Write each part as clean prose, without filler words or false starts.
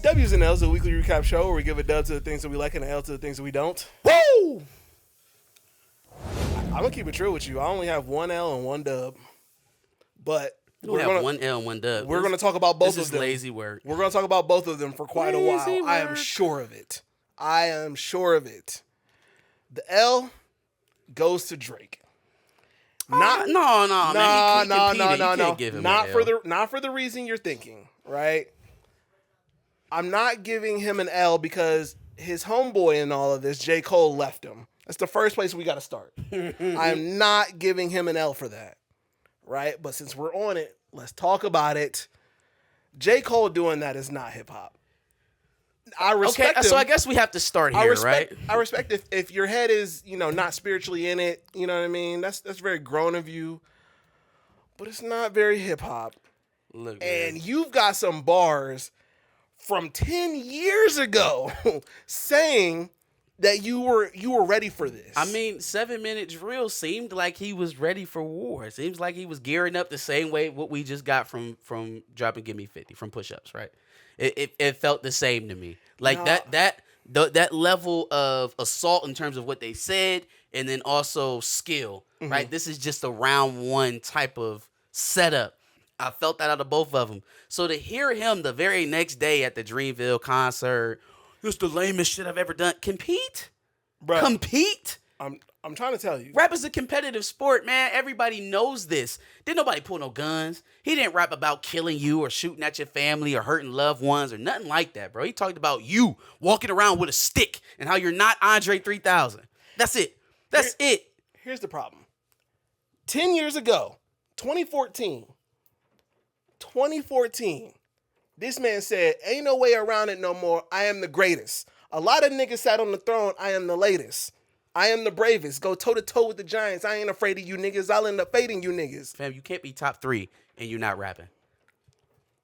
W's and L's, a weekly recap show where we give a dub to the things that we like and an L to the things that we don't. Woo! I'm gonna keep it true with you. I only have one L and one dub, but You have one L and one dub. We're gonna talk about both this of them. This is lazy work. We're gonna talk about both of them for quite lazy a while. work. I am sure of it. I am sure of it. The L goes to Drake. No. Not for the reason you're thinking, right? I'm not giving him an L because his homeboy in all of this, J. Cole, left him. That's the first place we got to start. I'm not giving him an L for that, right? But since we're on it, let's talk about it. J. Cole doing that is not hip hop. I respect him. So I guess we have to start here, right? I respect if your head is, not spiritually in it, you know what I mean? That's very grown of you. But it's not very hip hop. Look, and man. You've got some bars from 10 years ago saying that you were ready for this. I mean, 7 Minutes Real seemed like he was ready for war. It seems like he was gearing up the same way what we just got from dropping Give Me 50 from Push-Ups, right? It felt the same to me. Like that level of assault in terms of what they said, and then also skill, right? This is just a round one type of setup. I felt that out of both of them. So to hear him the very next day at the Dreamville concert, it's the lamest shit I've ever done. Compete? Bruh, Compete? I'm trying to tell you. Rap is a competitive sport, man. Everybody knows this. Didn't nobody pull no guns. He didn't rap about killing you or shooting at your family or hurting loved ones or nothing like that, bro. He talked about you walking around with a stick and how you're not Andre 3000. That's it. That's it. Here's the problem. 10 years ago, 2014, this man said, ain't no way around it no more. I am the greatest. A lot of niggas sat on the throne. I am the latest. I am the bravest. Go toe-to-toe with the Giants. I ain't afraid of you niggas. I'll end up fading you niggas. Fam, you can't be top 3 and you're not rapping.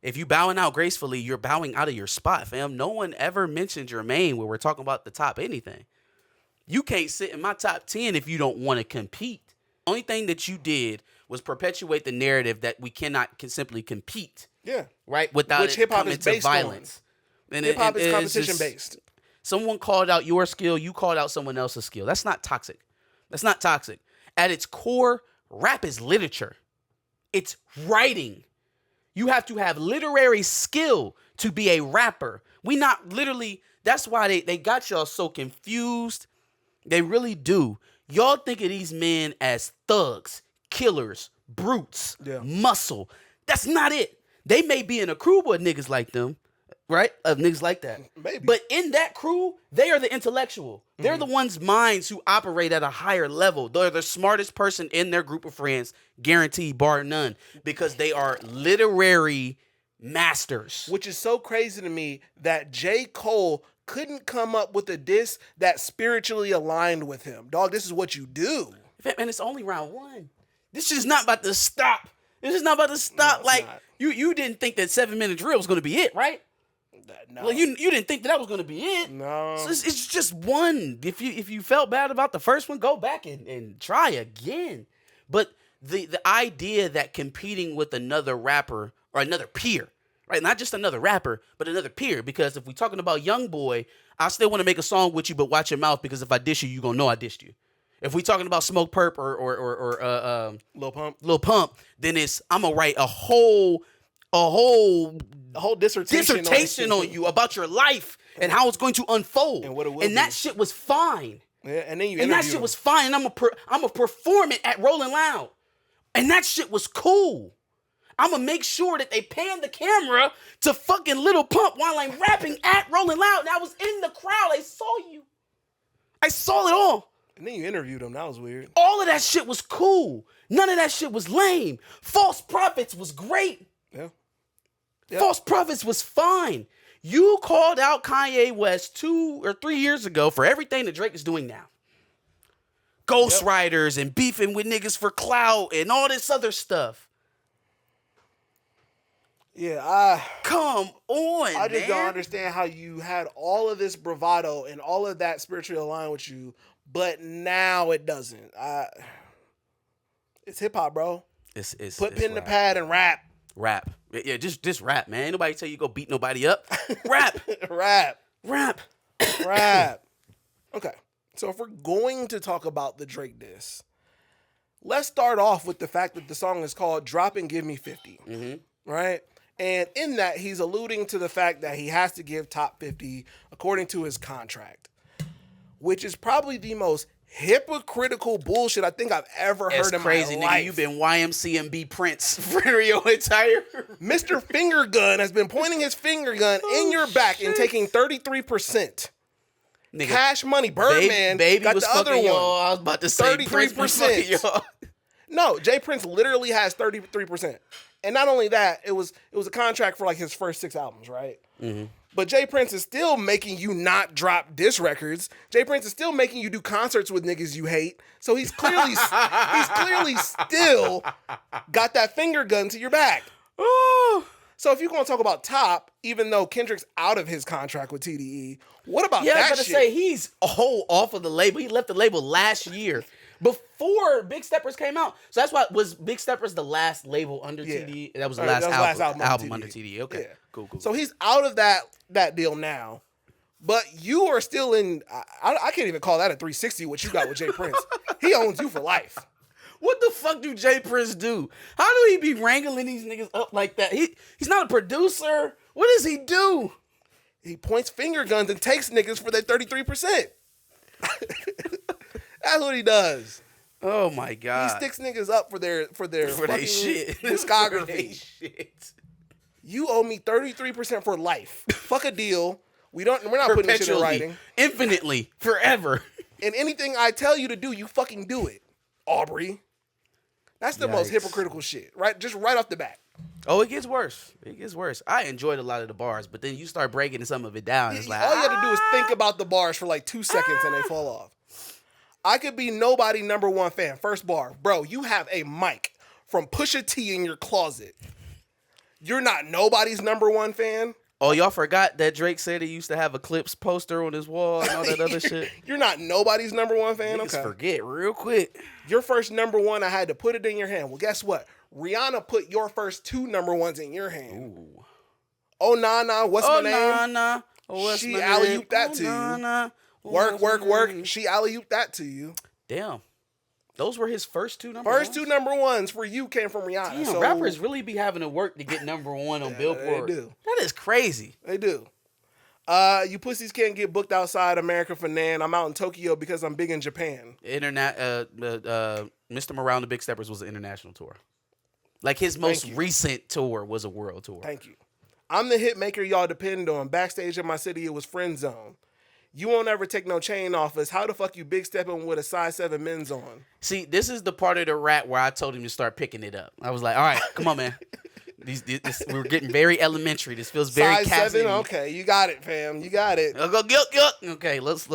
If you bowing out gracefully, you're bowing out of your spot, fam. No one ever mentioned Jermaine when we're talking about the top anything. You can't sit in my top 10 if you don't want to compete. The only thing that you did was perpetuate the narrative that we can simply compete. Yeah. Right? Without which it coming to violence. Hip-hop is competition-based. Someone called out your skill, you called out someone else's skill. That's not toxic. That's not toxic. At its core, rap is literature. It's writing. You have to have literary skill to be a rapper. That's why they got y'all so confused. They really do. Y'all think of these men as thugs, killers, brutes, muscle. That's not it. They may be in a crew with niggas like them, right? Of niggas like that. Maybe. But in that crew, they are the intellectual. They're the ones minds who operate at a higher level. They're the smartest person in their group of friends, guaranteed, bar none, because they are literary masters. Which is so crazy to me that J. Cole couldn't come up with a diss that spiritually aligned with him. Dog, this is what you do. And it's only round one. This shit is not about to stop. This is not about to stop. No, like, not. you didn't think that 7 Minute Drill was going to be it, right? No. Well, you didn't think that was going to be it. No. So it's just one. If you felt bad about the first one, go back and try again. But the idea that competing with another rapper or another peer, right? Not just another rapper, but another peer. Because if we're talking about Young Boy, I still want to make a song with you, but watch your mouth, because if I diss you, you're going to know I dissed you. If we talking about Smoke Perp or Lil Pump, then it's I'm gonna write a whole dissertation on you about your life and how it's going to unfold. And what it will and be. that shit was fine. Yeah, and then that shit was fine. And I'm gonna perform it at Rolling Loud, and that shit was cool. I'm gonna make sure that they pan the camera to fucking Lil Pump while I'm rapping at Rolling Loud. And I was in the crowd. I saw you. I saw it all. And then you interviewed him. That was weird. All of that shit was cool. None of that shit was lame. False Prophets was great. Yeah. False Prophets was fine. You called out Kanye West 2 or 3 years ago for everything that Drake is doing now. Ghostwriters and beefing with niggas for clout and all this other stuff. Yeah, Come on, I just man. don't understand how you had all of this bravado and all of that spiritually aligned with you, but now it doesn't. It's hip hop, bro. It's Put pen to rap. pad and rap. Rap. Yeah, just rap, man. Ain't nobody tell you go beat nobody up. Rap. Rap. Rap. Rap. Okay. So if we're going to talk about the Drake diss, let's start off with the fact that the song is called Drop and Give Me 50. Mm-hmm. Right? And in that, he's alluding to the fact that he has to give top 50 according to his contract, which is probably the most hypocritical bullshit I think I've ever heard in crazy, my nigga. life. You've been YMCMB Prince for your entire... Mr. Finger Gun has been pointing his finger gun in your back and taking 33%. Nigga, Cash Money, Birdman baby got was the other fucking one. y'all. I was about to say 33%. Y'all. No, Jay Prince literally has 33%. And not only that, it was a contract for like his first 6 albums, right? Mm-hmm. But Jay Prince is still making you not drop diss records. Jay Prince is still making you do concerts with niggas you hate. So he's clearly still got that finger gun to your back. Ooh. So if you're going to talk about top, even though Kendrick's out of his contract with TDE, what about Yeah, that I was shit? gonna say he's off of the label. He left the label last year before Big Steppers came out. So that's why was Big Steppers the last label under TDE? That was the last album under TDE. Okay, Yeah. cool. So he's out of that deal now. But you are still in. I can't even call that a 360. What you got with Jay Prince? He owns you for life. What the fuck do Jay Prince do? How do he be wrangling these niggas up like that? He's not a producer. What does he do? He points finger guns and takes niggas for their 33%. That's what he does. Oh my god. He sticks niggas up for their fucking shit. discography. Shit. You owe me 33% for life. Fuck a deal. We're not putting this shit in writing. Infinitely. Forever. And anything I tell you to do, you fucking do it. Aubrey. That's the most hypocritical shit, right? Just right off the bat. Oh, it gets worse. I enjoyed a lot of the bars, but then you start breaking some of it down. It's like all you have to do is think about the bars for like 2 seconds and they fall off. I could be nobody number one fan. First bar. Bro, you have a mic from Pusha T in your closet. You're not nobody's number one fan? Oh, y'all forgot that Drake said he used to have a Clips poster on his wall and all that other shit? You're not nobody's number one fan? Niggas Okay. forget real quick. Your first number one, I had to put it in your hand. Well, guess what? Rihanna put your first 2 number ones in your hand. Ooh. Oh, nah, what's my name? Nah. Oh, She alley-ooped that to you. Nah. Work. She alley-ooped that to you. Damn. Those were his first 2 number First ones? 2 number ones for you came from Rihanna. Damn, so rappers really be having to work to get number one on Billboard. They do. That is crazy. They do. You pussies can't get booked outside America for Nan. I'm out in Tokyo because I'm big in Japan. Mr. Morale and the Big Steppers was an international tour. Like his most recent tour was a world tour. Thank you. I'm the hit maker y'all depend on. Backstage in my city, it was friend zone. You won't ever take no chain off us. How the fuck you big stepping with a size 7 men's on? See, this is the part of the rap where I told him to start picking it up. I was like, all right, come on, man. We're getting very elementary. This feels very size 7? Okay, you got it, fam. You got it. I'll go, okay, let's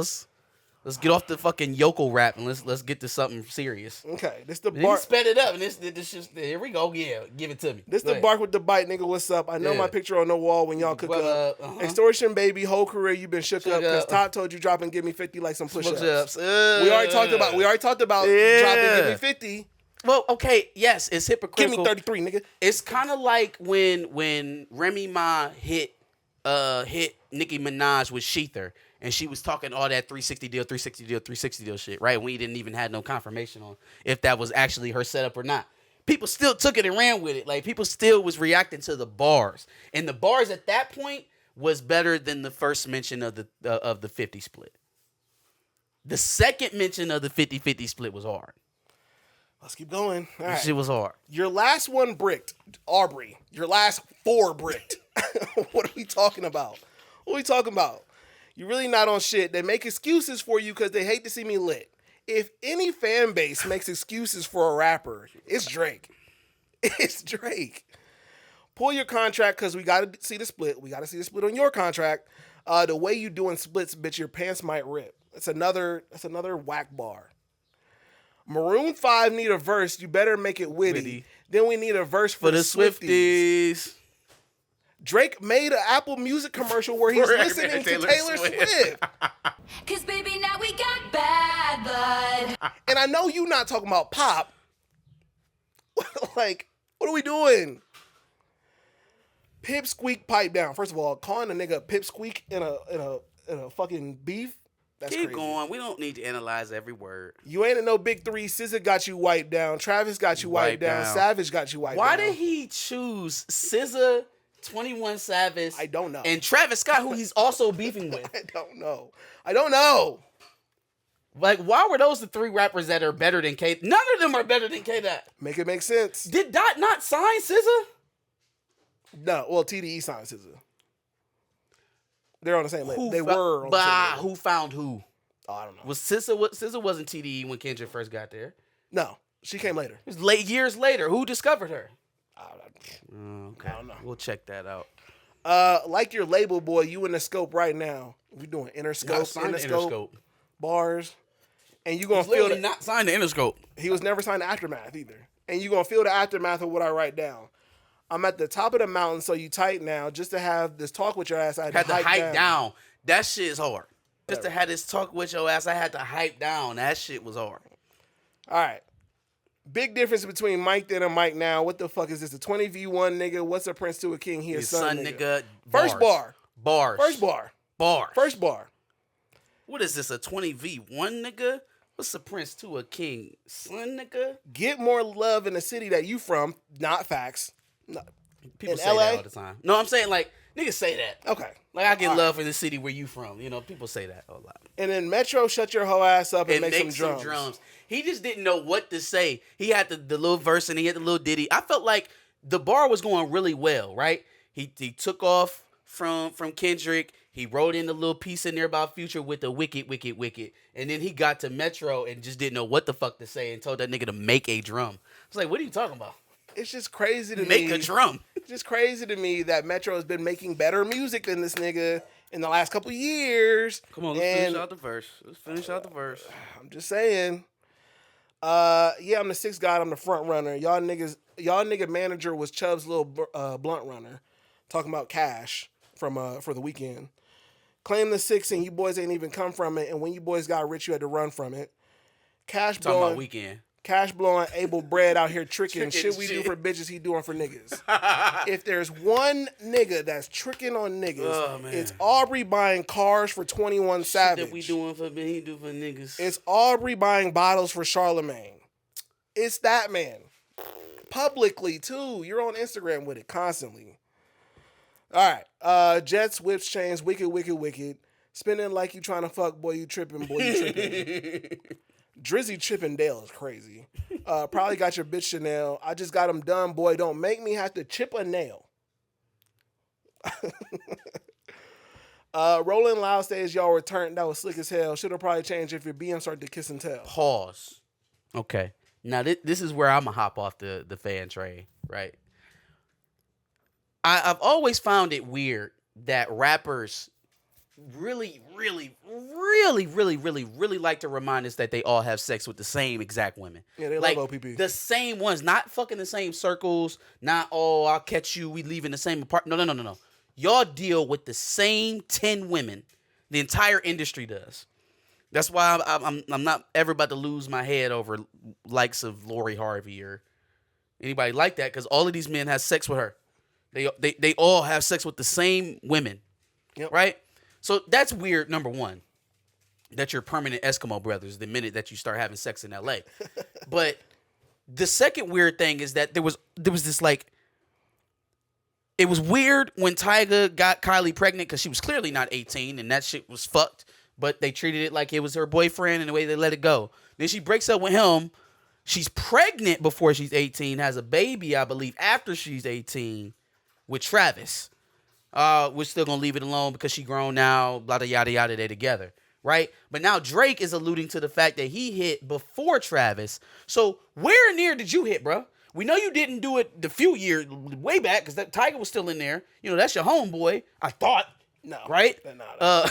get off the fucking yokel rap and let's get to something serious. Okay, this the He bark. sped it up and this just here we go. Yeah, give it to me. This the bark with the bite, nigga. What's up? I know my picture on the wall when y'all cook up. Extortion, baby. Whole career you been shook up because Todd told you drop and give me 50 like some push-ups. We already talked about drop and give me 50. Well, okay, yes, it's hypocritical. Give me 33, nigga. It's kind of like when Remy Ma hit Nicki Minaj with Sheether. And she was talking all that 360 deal shit, right? We didn't even have no confirmation on if that was actually her setup or not. People still took it and ran with it. Like, people still was reacting to the bars. And the bars at that point was better than the first mention of the 50 split. The second mention of the 50-50 split was hard. Let's keep going. All right. Shit was hard. Your last one bricked, Aubrey. Your last 4 bricked. What are we talking about? You really not on shit. They make excuses for you because they hate to see me lit. If any fan base makes excuses for a rapper, it's Drake. It's Drake. Pull your contract because we got to see the split. We got to see the split on your contract. The way you doing splits, bitch, your pants might rip. That's another whack bar. Maroon 5 need a verse. You better make it witty. Then we need a verse for the Swifties. Drake made an Apple Music commercial where he's listening to Taylor Swift. Cause baby, now we got bad blood. And I know you not talking about pop. Like, what are we doing? Pipsqueak pipe down. First of all, calling a nigga pipsqueak in a fucking beef. That's Keep crazy. going. We don't need to analyze every word. You ain't in no big three. SZA got you wiped down. Travis got you wiped down. Savage got you wiped down. Why did he choose SZA, 21 Savage? I don't know. And Travis Scott, who he's also beefing with. I don't know. Like, why were those the three rappers that are better than K? None of them are better than K-Dot. Make it make sense. Did Dot not sign SZA? No, well, TDE signed SZA. They're on the same label. They were on the same label. Who found who? Oh, I don't know. Was SZA wasn't TDE when Kendrick first got there. No, she came later. It was years later. Who discovered her? Okay. I don't know. We'll check that out. Like your label boy, you in the scope right now. We doing Interscope, Interscope bars, and you gonna He's feel literally not signed to Interscope. He was never signed to Aftermath either, and you gonna feel the aftermath of what I write down. I'm at the top of the mountain, so you tight now. Just to have this talk with your ass, I had to hype down. That shit is hard. Just to have this talk with your ass, I had to hype down. That shit was hard. All right. Big difference between Mike then and Mike now. What the fuck is this? A 20v1 nigga? What's a prince to a king? He a son nigga. Bars. First bar. Bars. First bar. Bars. First bar. What is this, a 20v1 nigga? What's a prince to a king? Son nigga? Get more love in the city that you from. Not facts. No. People in say LA? that all the time. No, I'm saying like, niggas say that. Okay. Like I get love for the city where you from. You know, people say that a lot. And then Metro shut your whole ass up and make some drums. He just didn't know what to say. He had the little verse and he had the little ditty. I felt like the bar was going really well, right? He took off from Kendrick. He wrote in a little piece in there about Future with the wicked. And then he got to Metro and just didn't know what the fuck to say and told that nigga to make a drum. I was like, what are you talking about? It's just crazy to me. Make a drum. It's just crazy to me that Metro has been making better music than this nigga in the last couple years. Come on, let's finish out the verse. I'm just saying. Yeah, I'm the sixth guy. I'm the front runner. Y'all nigga manager was Chubb's little blunt runner, talking about cash from for the weekend. Claim the six and you boys ain't even come from it. And when you boys got rich, you had to run from it. Cash Talking blowing about weekend. Cash blowing Abel Bread out here tricking. Shit we do for bitches, he doing for niggas. If there's one nigga that's tricking on niggas, it's Aubrey buying cars for 21 Savage. Shit that we doing for he do for niggas. It's Aubrey buying bottles for Charlemagne. It's that man. Publicly too. You're on Instagram with it constantly. All right. Jets, whips, chains, wicked. Spinning like you trying to fuck, boy, you tripping, Drizzy Chippendale is crazy. Probably got your bitch Chanel. I just got him done, boy. Don't make me have to chip a nail. Rolling Loud says y'all were turned. That was slick as hell. Should have probably changed if your BM started to kiss and tell. Pause. Okay. Now this is where I'm gonna hop off the fan train, right? I've always found it weird that rappers really like to remind us that they all have sex with the same exact women. Yeah, they like, love OPP. The same ones, not fucking the same circles, not, oh, I'll catch you, we leave in the same apartment. No. Y'all deal with the same 10 women. The entire industry does. That's why I'm not ever about to lose my head over likes of Lori Harvey or anybody like that, because all of these men have sex with her. They all have sex with the same women, right? So that's weird, number one, that you're permanent Eskimo brothers the minute that you start having sex in L.A. But the second weird thing is that there was this, like, it was weird when Tyga got Kylie pregnant because she was clearly not 18 and that shit was fucked, but they treated it like it was her boyfriend and the way they let it go. Then she breaks up with him. She's pregnant before she's 18, has a baby, I believe, after she's 18 with Travis. We're still gonna leave it alone because she grown now, blah, blah, yada, yada, they together, right? But now Drake is alluding to the fact that he hit before Travis. So where near did you hit, bro? We know you didn't do it the few years way back because that Tiger was still in there. You know, that's your homeboy, I thought. No. Right? No.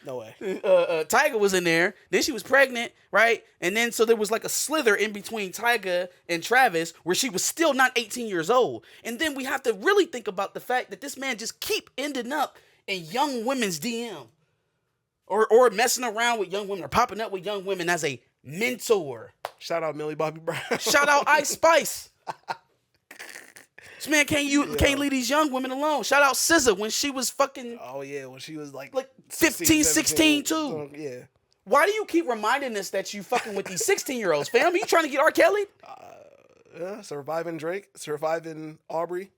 No way. Tyga was in there. Then she was pregnant, right? And then so there was like a slither in between Tyga and Travis where she was still not 18 years old. And then we have to really think about the fact that this man just keep ending up in young women's DM. Or messing around with young women or popping up with young women as a mentor. Shout out Millie Bobby Brown. Shout out Ice Spice. This man can't leave these young women alone. Shout out SZA when she was fucking Oh yeah, when she was like 15, 16 too. Yeah. Why do you keep reminding us that you fucking with these 16-year-olds, fam? Are you trying to get R. Kelly? Surviving Drake, surviving Aubrey.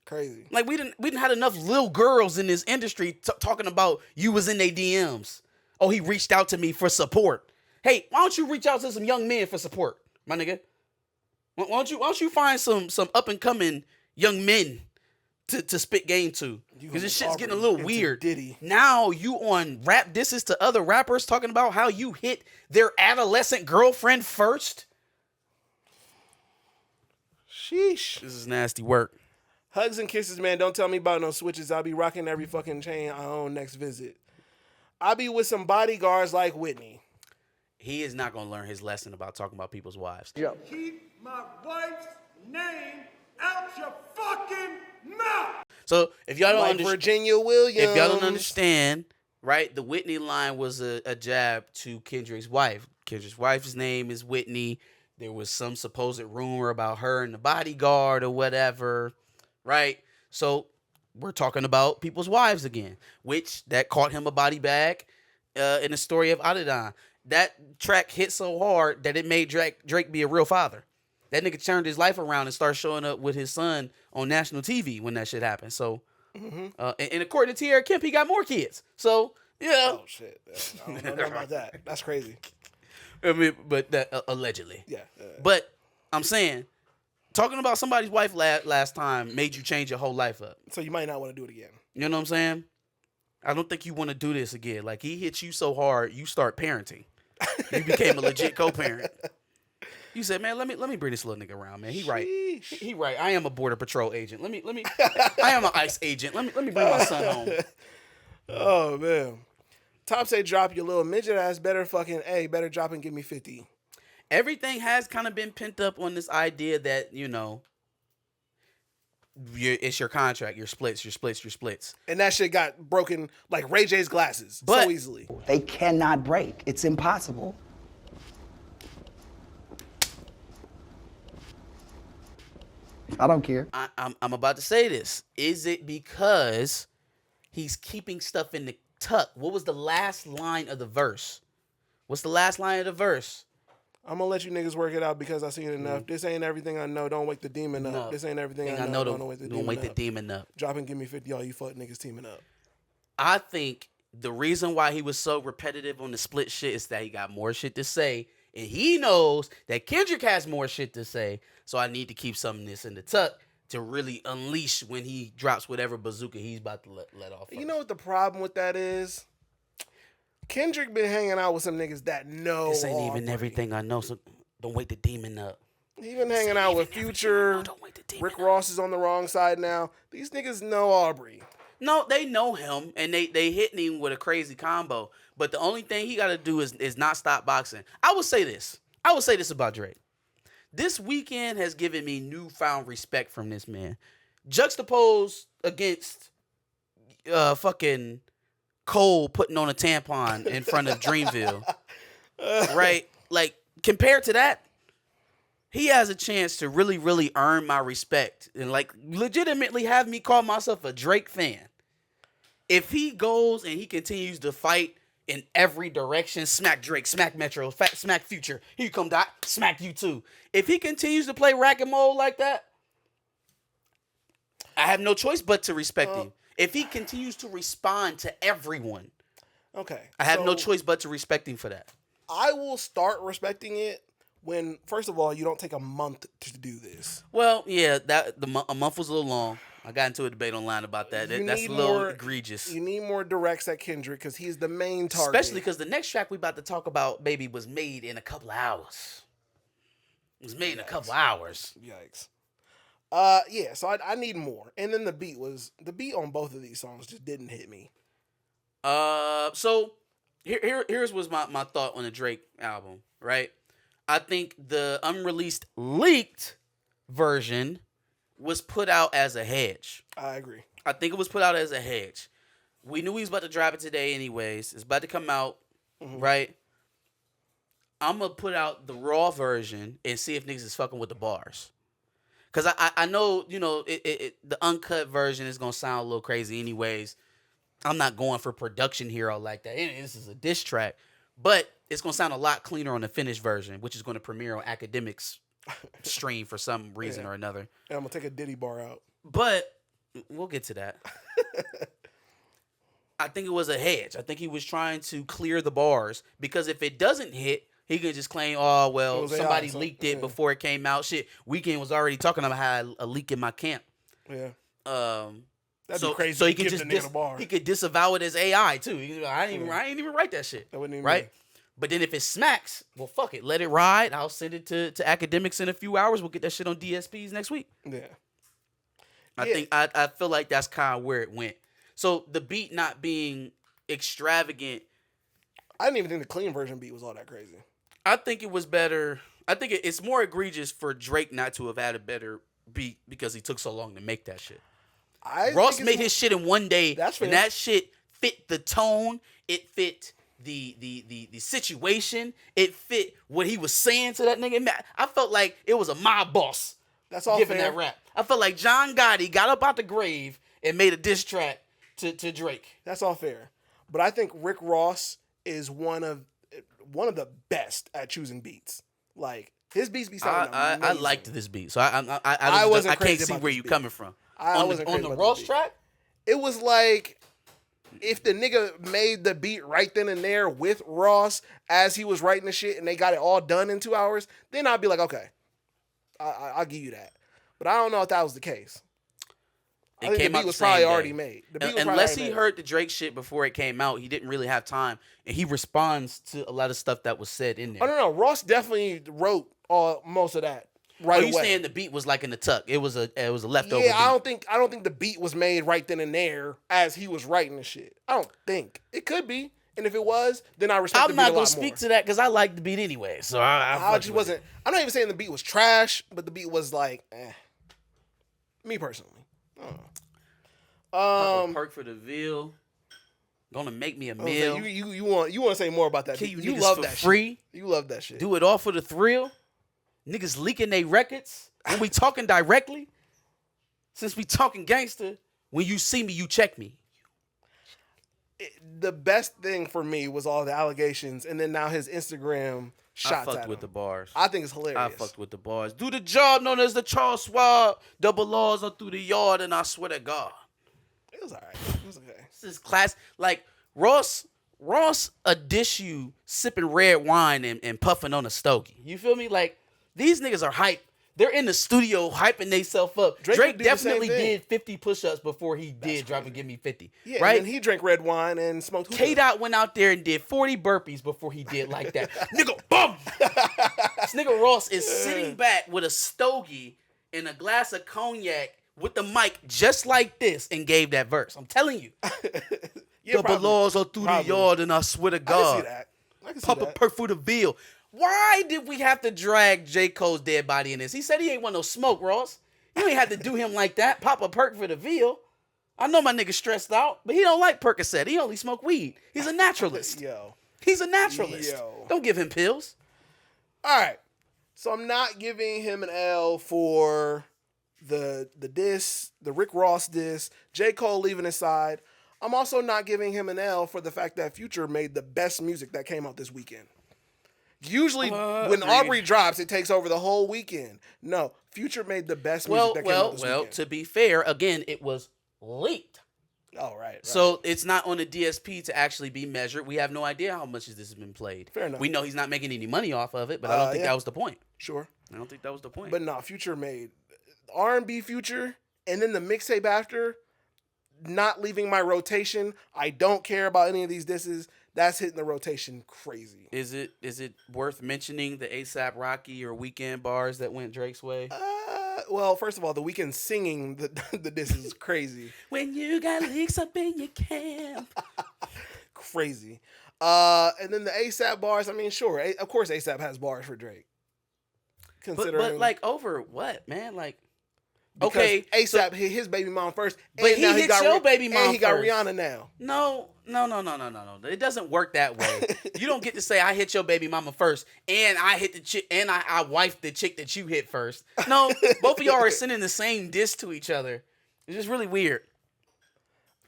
Crazy. Like we didn't had enough little girls in this industry talking about you was in their DMs. Oh, he reached out to me for support. Hey, why don't you reach out to some young men for support, my nigga? Why don't you find some up and coming young men to spit game to? Because this shit's getting a little weird. Diddy. Now you on rap disses to other rappers talking about how you hit their adolescent girlfriend first. Sheesh. This is nasty work. Hugs and kisses, man. Don't tell me about no switches. I'll be rocking every fucking chain I own next visit. I'll be with some bodyguards like Whitney. He is not going to learn his lesson about talking about people's wives. Keep my wife's name out your fucking mouth. So if y'all don't Like understand, Virginia Williams. if y'all don't understand, right, the Whitney line was a jab to Kendrick's wife. Kendrick's wife's name is Whitney. There was some supposed rumor about her and the bodyguard or whatever, right? So we're talking about people's wives again, which that caught him a body bag in the story of Adidon. That track hit so hard that it made Drake be a real father. That nigga turned his life around and started showing up with his son on national TV when that shit happened. So, and according to Tierra Kemp, he got more kids. So, yeah. Oh, shit. I don't know about that. That's crazy. I mean, but that, allegedly. Yeah. But I'm saying, talking about somebody's wife last time made you change your whole life up. So you might not want to do it again. You know what I'm saying? I don't think you want to do this again. Like, he hit you so hard, you start parenting. You became a legit co-parent. You said, man, let me bring this little nigga around, man. He right. He right. I am a border patrol agent. Let me I am an ICE agent. Let me bring my son home. Oh, man. Top say drop your little midget ass. Better drop and give me 50. Everything has kind of been pent up on this idea that, it's your contract, your splits. And that shit got broken like Ray J's glasses so easily. They cannot break. It's impossible. I don't care. I'm about to say this. Is it because he's keeping stuff in the tuck? What was the last line of the verse? What's the last line of the verse? I'm gonna let you niggas work it out because I seen it enough. This ain't everything I know. Don't wake the demon up. No. This ain't everything I know. Don't wake the demon up. Drop and give me 50. All you fuck niggas teaming up. I think the reason why he was so repetitive on the split shit is that he got more shit to say. And he knows that Kendrick has more shit to say. So I need to keep some of this in the tuck to really unleash when he drops whatever bazooka he's about to let off. You know what the problem with that is? Kendrick been hanging out with some niggas that know. This ain't even everything I know, so don't wake the demon up. He been hanging out with Future. Rick Ross is on the wrong side now. These niggas know Aubrey. No, they know him, and they hitting him with a crazy combo. But the only thing he got to do is not stop boxing. I will say this about Drake. This weekend has given me newfound respect from this man. Juxtaposed against fucking Cole putting on a tampon in front of Dreamville. Right? Like, compared to that, he has a chance to really, really earn my respect and, like, legitimately have me call myself a Drake fan. If he goes and he continues to fight in every direction, smack Drake, smack Metro, smack Future, here you come, Doc, smack you too. If he continues to play rack-and-roll like that, I have no choice but to respect him. If he continues to respond to everyone, okay, I have no choice but to respect him for that. I will start respecting it when, first of all, you don't take a month to do this. Well, yeah, a month was a little long. I got into a debate online about that. That's a little egregious. You need more directs at Kendrick because he's the main target. Especially because the next track we about to talk about, baby, was made in a couple of hours. It was made in a couple hours. Yikes. Yeah, so I need more. And then the beat on both of these songs just didn't hit me. So here's was my thought on the Drake album, right? I think the unreleased leaked version was put out as a hedge. I agree. I think it was put out as a hedge. We knew he was about to drop it today anyways. It's about to come out, right? I'm going to put out the raw version and see if niggas is fucking with the bars. Because I know, the uncut version is going to sound a little crazy anyways. I'm not going for production hero like that. This is a diss track. But it's going to sound a lot cleaner on the finished version, which is going to premiere on Academics stream for some reason or another. And I'm going to take a Diddy bar out. But we'll get to that. I think it was a hedge. I think he was trying to clear the bars because if it doesn't hit, he could just claim, oh, well, somebody leaked it before it came out. Shit, Weeknd was already talking about how a leak in my camp. Yeah. That'd be crazy. So he could just he could disavow it as AI too. I ain't even write that shit. That wouldn't even right. But then if it smacks, well, fuck it, let it ride. I'll send it to Academics in a few hours. We'll get that shit on DSPs next week. Yeah. I feel like that's kind of where it went. So the beat not being extravagant. I didn't even think the clean version beat was all that crazy. I think it was better. I think it's more egregious for Drake not to have had a better beat because he took so long to make that shit. Ross made his shit in one day, and that shit fit the tone. It fit the situation. It fit what he was saying to that nigga. I felt like it was a mob boss. That's all giving fair. That rap. I felt like John Gotti got up out the grave and made a diss track to Drake. That's all fair. But I think Rick Ross is one of the best at choosing beats. Like his beats be sounding amazing. I liked this beat, so I can't see where you coming from. On the Ross track, it was like if the nigga made the beat right then and there with Ross as he was writing the shit and they got it all done in 2 hours, then I'd be like, okay, I'll give you that. But I don't know if that was the case. I think the beat was probably already made. Unless he heard the Drake shit before it came out, he didn't really have time, and he responds to a lot of stuff that was said in there. Oh no, Ross definitely wrote most of that right away. You saying the beat was like in the tuck? It was a leftover. Yeah, beat. I don't think the beat was made right then and there as he was writing the shit. I don't think it could be, and if it was, then I respect. I'm not gonna speak to that because I like the beat anyway. So I just wasn't. I'm not even saying the beat was trash, but the beat was like, me personally. Perk for the Ville. Gonna make me a meal. You want to say more about that? You love that free. Shit. You love that shit. Do it all for the thrill. Niggas leaking they records. When we talking directly, since we talking gangster, when you see me, you check me. The best thing for me was all the allegations, and then now his Instagram shots. I fucked with the bars. I think it's hilarious. I fucked with the bars. Do the job known as the Charles Schwab. Double laws are through the yard, and I swear to God. It was alright. It was okay. This is class. Like Ross dish you sipping red wine and puffing on a stogie. You feel me? Like these niggas are hype. They're in the studio hyping themselves up. Drake definitely did 50 push-ups before he did drop and give me 50. Yeah, right? And then he drank red wine and smoked hookah. K-Dot went out there and did 40 burpees before he did like that. Nigga, bum! This nigga Ross is sitting back with a stogie and a glass of cognac with the mic just like this and gave that verse. I'm telling you. Double laws are through the yard and I swear to God. I can see Pop that. a perk for the Ville. Why did we have to drag J. Cole's dead body in this? He said he ain't want no smoke, Ross. You ain't have to do him like that. Pop a perk for the Ville. I know my nigga stressed out, but he don't like Percocet. He only smoke weed. He's a naturalist. Yo. He's a naturalist. Yo. Don't give him pills. All right. So I'm not giving him an L for the diss, the Rick Ross diss, J. Cole leaving his side. I'm also not giving him an L for the fact that Future made the best music that came out this weekend. Usually when Aubrey drops, it takes over the whole weekend. No, Future made the best music that came out this weekend. Well, to be fair, again, it was leaked. Oh, right. So it's not on the DSP to actually be measured. We have no idea how much this has been played. Fair enough. We know he's not making any money off of it, but I don't think that was the point. Sure. I don't think that was the point. But no, Future made R&B Future, and then the mixtape after, not leaving my rotation. I don't care about any of these disses. That's hitting the rotation crazy. Is it worth mentioning the ASAP Rocky or Weekend bars that went Drake's way? Well, first of all, the Weeknd singing the disses is crazy. When you got leaks up in your camp. Crazy. And then the ASAP bars, I mean, sure. Of course ASAP has bars for Drake. But like over what, man? Like Because Okay, ASAP hit his baby mom first. But and he now hit got your baby mom and he got first. Rihanna now. No. It doesn't work that way. You don't get to say I hit your baby mama first, and I hit the chick, and I wifed the chick that you hit first. No, both of y'all are sending the same diss to each other. It's just really weird.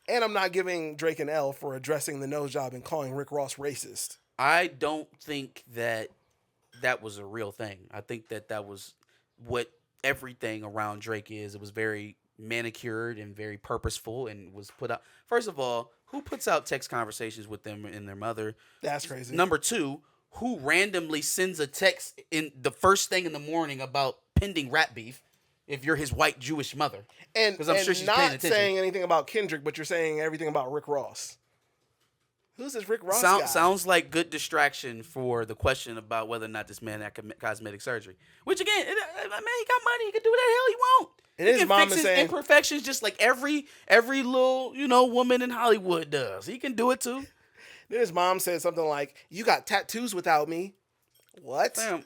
And I'm not giving Drake an L for addressing the nose job and calling Rick Ross racist. I don't think that was a real thing. I think that was what everything around Drake is. It was very manicured and very purposeful and was put out. First of all, who puts out text conversations with them and their mother? That's crazy. Number two, who randomly sends a text in the first thing in the morning about pending rap beef if you're his white Jewish mother? And, I'm sure she's paying not attention. saying anything about Kendrick, but you're saying everything about Rick Ross. Who's this Rick Ross guy? Sounds like good distraction for the question about whether or not this man had cosmetic surgery. Which again, man, he got money. He can do what the hell he want. And He his can mom fix is his saying- imperfections just like every little woman in Hollywood does. He can do it too. Then his mom said something like, "You got tattoos without me." What? Damn.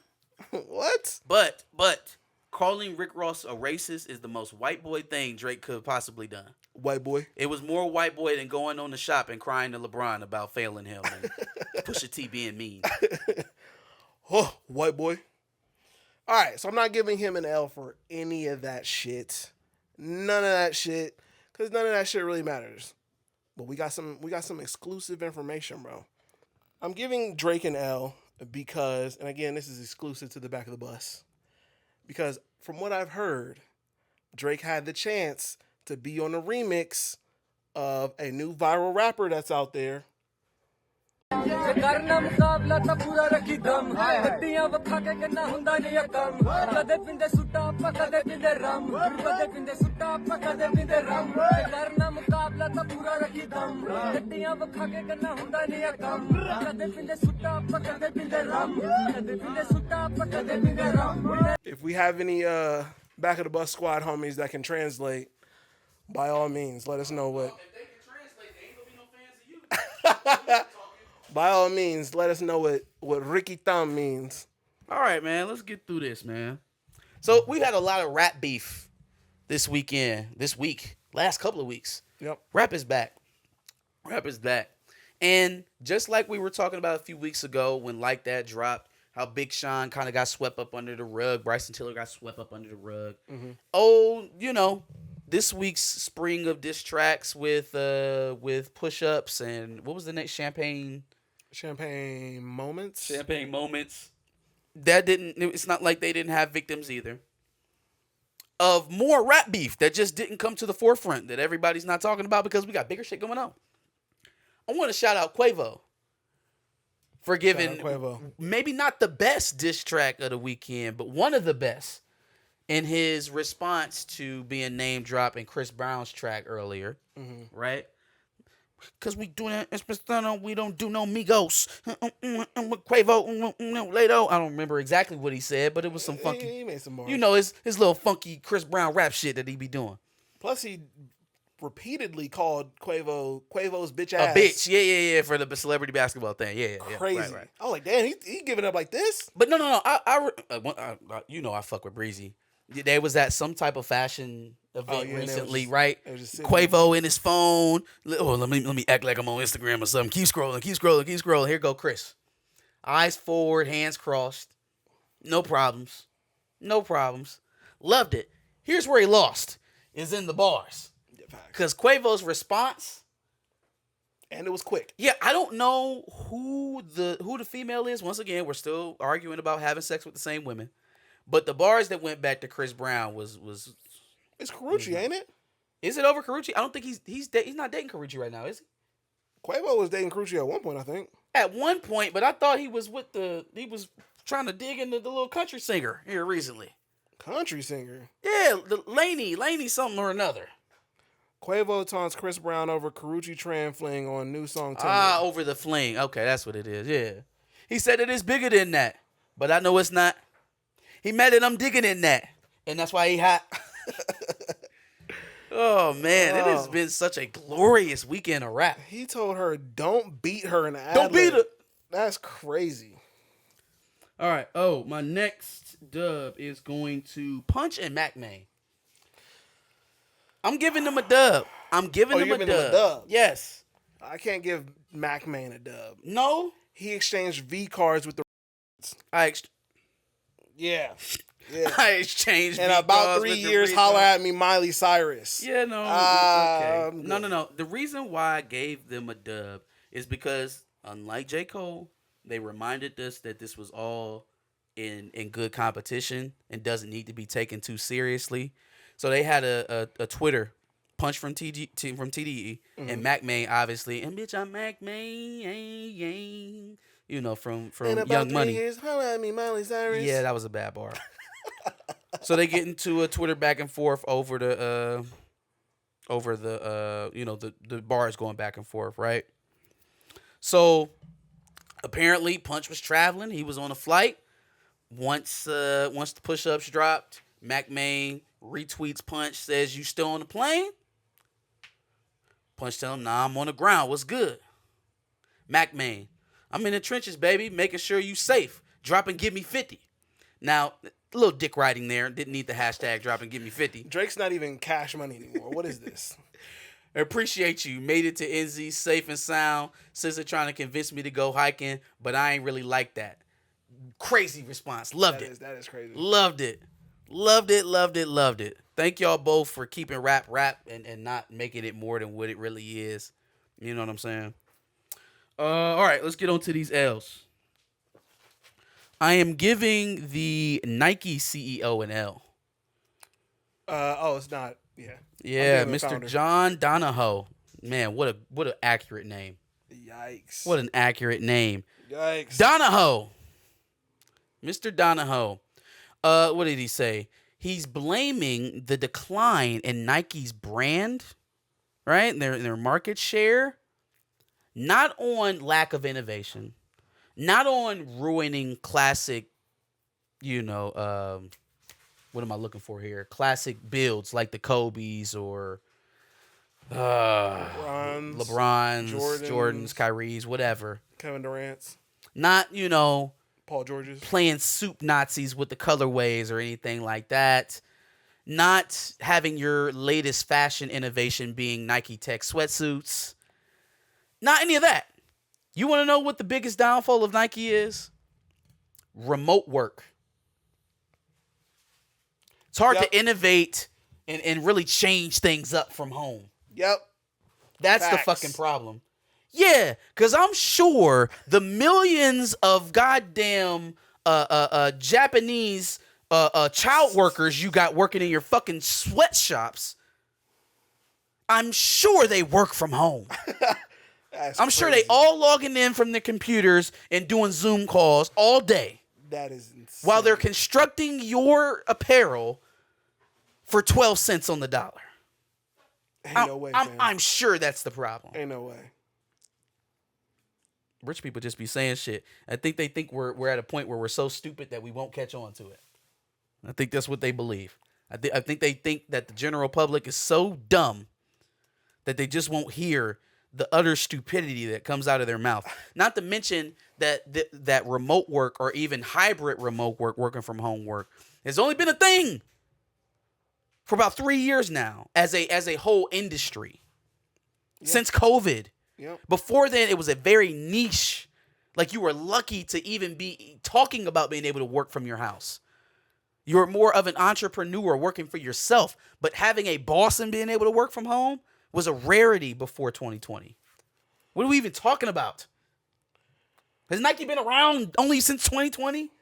What? But calling Rick Ross a racist is the most white boy thing Drake could have possibly done. White boy. It was more white boy than going on the shop and crying to LeBron about failing him and Pusha T being mean. Oh, white boy. All right, so I'm not giving him an L for any of that shit. None of that shit, because none of that shit really matters. But we got some exclusive information, bro. I'm giving Drake an L because, and again, this is exclusive to the back of the bus, because from what I've heard, Drake had the chance to be on a remix of a new viral rapper that's out there. करना मुकाबला ता पूरा रखी दम हड्डियां वखा के करना हुंदा नहीं कम कदे पिंदे सुट्टा पा कदे पिंदे रम कदे पिंदे सुट्टा पा कदे पिंदे रम करना मुकाबला ता पूरा रखी दम हड्डियां वखा के करना हुंदा नहीं कम कदे पिंदे सुट्टा पा कदे पिंदे रम कदे पिंदे सुट्टा पा कदे पिंदे रम. If we have any back of the bus squad homies that can translate, by all means, let us know what. If they can translate, they ain't gonna be no fans of you. By all means, let us know what Ricky Thumb means. All right, man. Let's get through this, man. So we've had a lot of rap beef this week, last couple of weeks. Yep. Rap is back. And just like we were talking about a few weeks ago when Like That dropped, how Big Sean kind of got swept up under the rug. Bryson Tiller got swept up under the rug. Mm-hmm. Oh, this week's spring of diss tracks with push-ups and what was the next? Champagne Moments. It's not like they didn't have victims either. Of more rap beef that just didn't come to the forefront that everybody's not talking about because we got bigger shit going on. I want to shout out Quavo for giving maybe not the best diss track of the weekend, but one of the best in his response to being name dropped in Chris Brown's track earlier, right? Because we doing it, we don't do no Migos. Quavo, Lato. I don't remember exactly what he said, but it was some funky. He made some bars. His little funky Chris Brown rap shit that he be doing. Plus, he repeatedly called Quavo's bitch ass a bitch. Yeah, for the celebrity basketball thing. Yeah. Crazy. Right. I was like, damn, he giving up like this? But no. I fuck with Breezy. There was at some type of fashion event recently, right? Quavo in his phone. Oh, let me act like I'm on Instagram or something. Keep scrolling. Here go Chris. Eyes forward, hands crossed. No problems. Loved it. Here's where he lost. Is in the bars. Because Quavo's response. And it was quick. Yeah, I don't know who the female is. Once again, we're still arguing about having sex with the same women. But the bars that went back to Chris Brown was it's Karrueche, ain't it? Is it over Karrueche? I don't think he's not dating Karrueche right now, is he? Quavo was dating Karrueche at one point, I think. At one point, but I thought he was trying to dig into the little country singer here recently. Country singer? Yeah, the Laney something or another. Quavo taunts Chris Brown over Karrueche Tran fling on new song. Over the fling. Okay, that's what it is. Yeah, he said it is bigger than that, but I know it's not. He mad that I'm digging in that. And that's why he hot. Oh, man. It has been such a glorious weekend of rap. He told her, don't beat her in the ad-lib. Don't beat her. That's crazy. All right. Oh, my next dub is going to Punch and Mac Main. I'm giving them a dub. I'm giving Oh, them you're a giving them a dub. dub? Yes. I can't give Mac Main a dub. No. He exchanged V cards with the. I Yeah. Yeah. I exchanged. In V about cards 3 with the years, retards. holler at me, Miley Cyrus. Yeah, no. I'm Okay. good. No. The reason why I gave them a dub is because, unlike J. Cole, they reminded us that this was all in good competition and doesn't need to be taken too seriously. So they had a Twitter punch from TDE and Mac Main, obviously, and bitch, I'm Mac Main, you know, from In about Young 3 Money. years, holler at me, Miley Cyrus. Yeah, that was a bad bar. So they get into a Twitter back and forth over the you know, the bars going back and forth, right? So apparently Punch was traveling. He was on a flight. Once the push-ups dropped, Mac Main retweets Punch, says, "You still on the plane?" Punch tell him, "Nah, I'm on the ground. What's good?" Mac Main, "I'm in the trenches, baby, making sure you safe. Drop and give me 50. Now, a little dick riding there. Didn't need the hashtag drop and give me 50. Drake's not even Cash Money anymore. What is this? I appreciate you. Made it to NZ safe and sound. Sister trying to convince me to go hiking, but I ain't really like that." Crazy response. Loved it. That is crazy. Loved it. Loved it. Thank y'all both for keeping rap and not making it more than what it really is. You know what I'm saying? All right, let's get on to these L's. I am giving the Nike CEO an L. It's not. Yeah. Yeah, I'm giving the Mr. founder. John Donahoe. Man, what an accurate name. Yikes. What an accurate name. Yikes. Donahoe. Mr. Donahoe. What did he say? He's blaming the decline in Nike's brand, right? Their market share, not on lack of innovation, not on ruining classic, you know, what am I looking for here? Classic builds like the Kobe's or LeBron's, Jordans, Kyrie's, whatever. Kevin Durant's, Not, you know, Paul George's. playing soup Nazis with the colorways or anything like that. Not having your latest fashion innovation being Nike Tech sweatsuits. Not any of that. You want to know what the biggest downfall of Nike is? Remote work. It's hard to innovate and really change things up from home. Yep. That's Facts. the fucking problem. Yeah, because I'm sure the millions of goddamn Japanese child workers you got working in your fucking sweatshops, I'm sure they work from home. I'm sure they all logging in from their computers and doing Zoom calls all day. That is insane. While they're constructing your apparel for 12 cents on the dollar. Ain't no way, man. I'm sure that's the problem. Ain't no way. Rich people just be saying shit. I think they think we're at a point where we're so stupid that we won't catch on to it. I think that's what they believe. I think they think that the general public is so dumb that they just won't hear the utter stupidity that comes out of their mouth. Not to mention that remote work or even hybrid remote work, working from home work, has only been a thing for about 3 years now as a whole industry. Since COVID. Yep. Before then, it was a very niche. Like, you were lucky to even be talking about being able to work from your house. You were more of an entrepreneur working for yourself. But having a boss and being able to work from home was a rarity before 2020. What are we even talking about? Has Nike been around only since 2020?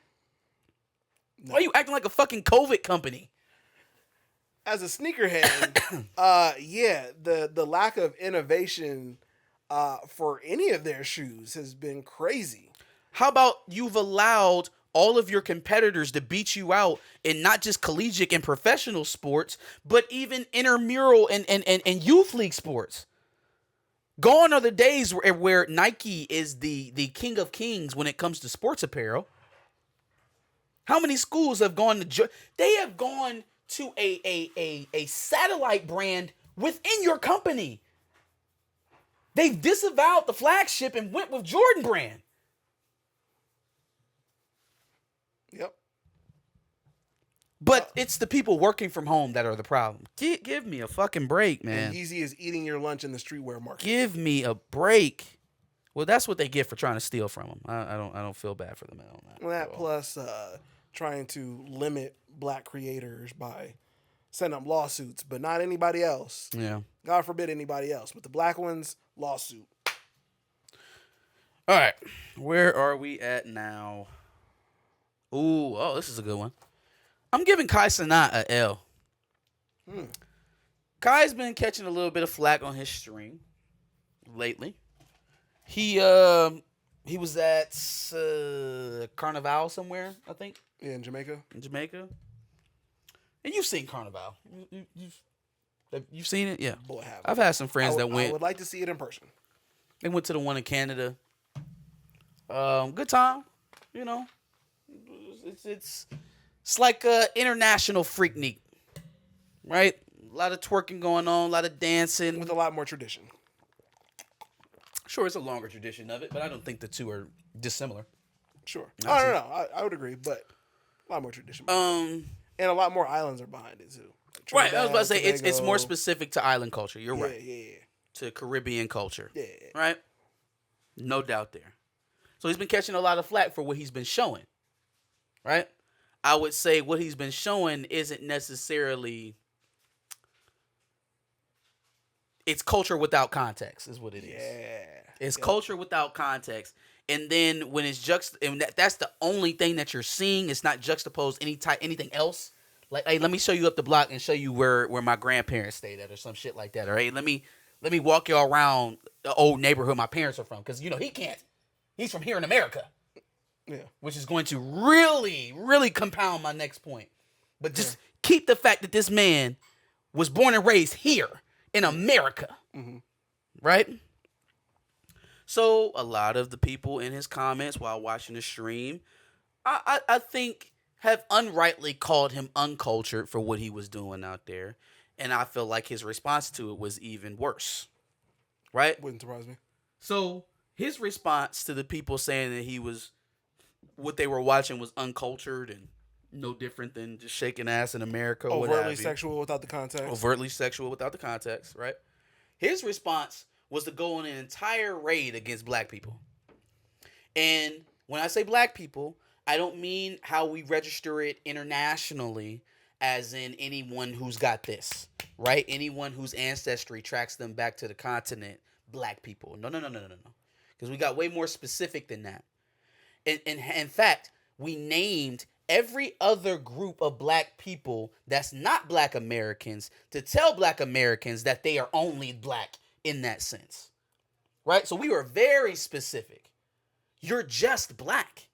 No. Why are you acting like a fucking COVID company? As a sneakerhead, yeah, the lack of innovation for any of their shoes has been crazy. How about you've allowed all of your competitors to beat you out in not just collegiate and professional sports, but even intramural and youth league sports? Gone are the days where Nike is the king of kings when it comes to sports apparel. How many schools have gone to... They have gone to a satellite brand within your company. They've disavowed the flagship and went with Jordan brand. Yep. But it's the people working from home that are the problem. Give me a fucking break, man. And Yeezy is eating your lunch in the streetwear market. Give me a break. Well, that's what they get for trying to steal from them. I don't feel bad for them on that. Well, that plus trying to limit black creators by setting up lawsuits, but not anybody else. Yeah. God forbid anybody else. But the black ones, lawsuit. All right. Where are we at now? This is a good one. I'm giving Kai Cenat a L. Kai's been catching a little bit of flack on his stream lately. He was at Carnival somewhere, I think. Yeah, in Jamaica. And you've seen Carnival. You've seen it? Yeah. Boy, have I've had some friends that went. I would like to see it in person. They went to the one in Canada. Good time. You know. It's like a international Freaknik. Right? A lot of twerking going on, a lot of dancing. With a lot more tradition. Sure, it's a longer tradition of it, but I don't think the two are dissimilar. Sure. No. I would agree, but a lot more tradition. And a lot more islands are behind it, too. Right, I was about to say, it's Tobago. more specific to island culture. You're right. Yeah. To Caribbean culture. Yeah. Right? No doubt there. So he's been catching a lot of flack for what he's been showing. Right? I would say what he's been showing isn't necessarily... It's culture without context is what it is. Yeah. It's culture without context. And then when it's that's the only thing that you're seeing. It's not juxtaposed anything else. Like, hey, let me show you up the block and show you where my grandparents stayed at or some shit like that. Or hey, let me walk you around the old neighborhood my parents are from. Because, you know, he can't. He's from here in America. Yeah. Which is going to really, really compound my next point. But just keep the fact that this man was born and raised here in America. Mm-hmm. Right? So a lot of the people in his comments while watching the stream, I think have unrightly called him uncultured for what he was doing out there. And I feel like his response to it was even worse. Right? Wouldn't surprise me. So his response to the people saying that what they were watching was uncultured and no different than just shaking ass in America. Overtly sexual without the context. Right? His response was to go on an entire raid against black people. And when I say black people, I don't mean how we register it internationally, as in anyone who's got this, right? Anyone whose ancestry tracks them back to the continent, black people. No. Because we got way more specific than that. And in fact, we named every other group of black people that's not black Americans to tell black Americans that they are only black in that sense. Right? So we were very specific. You're just black.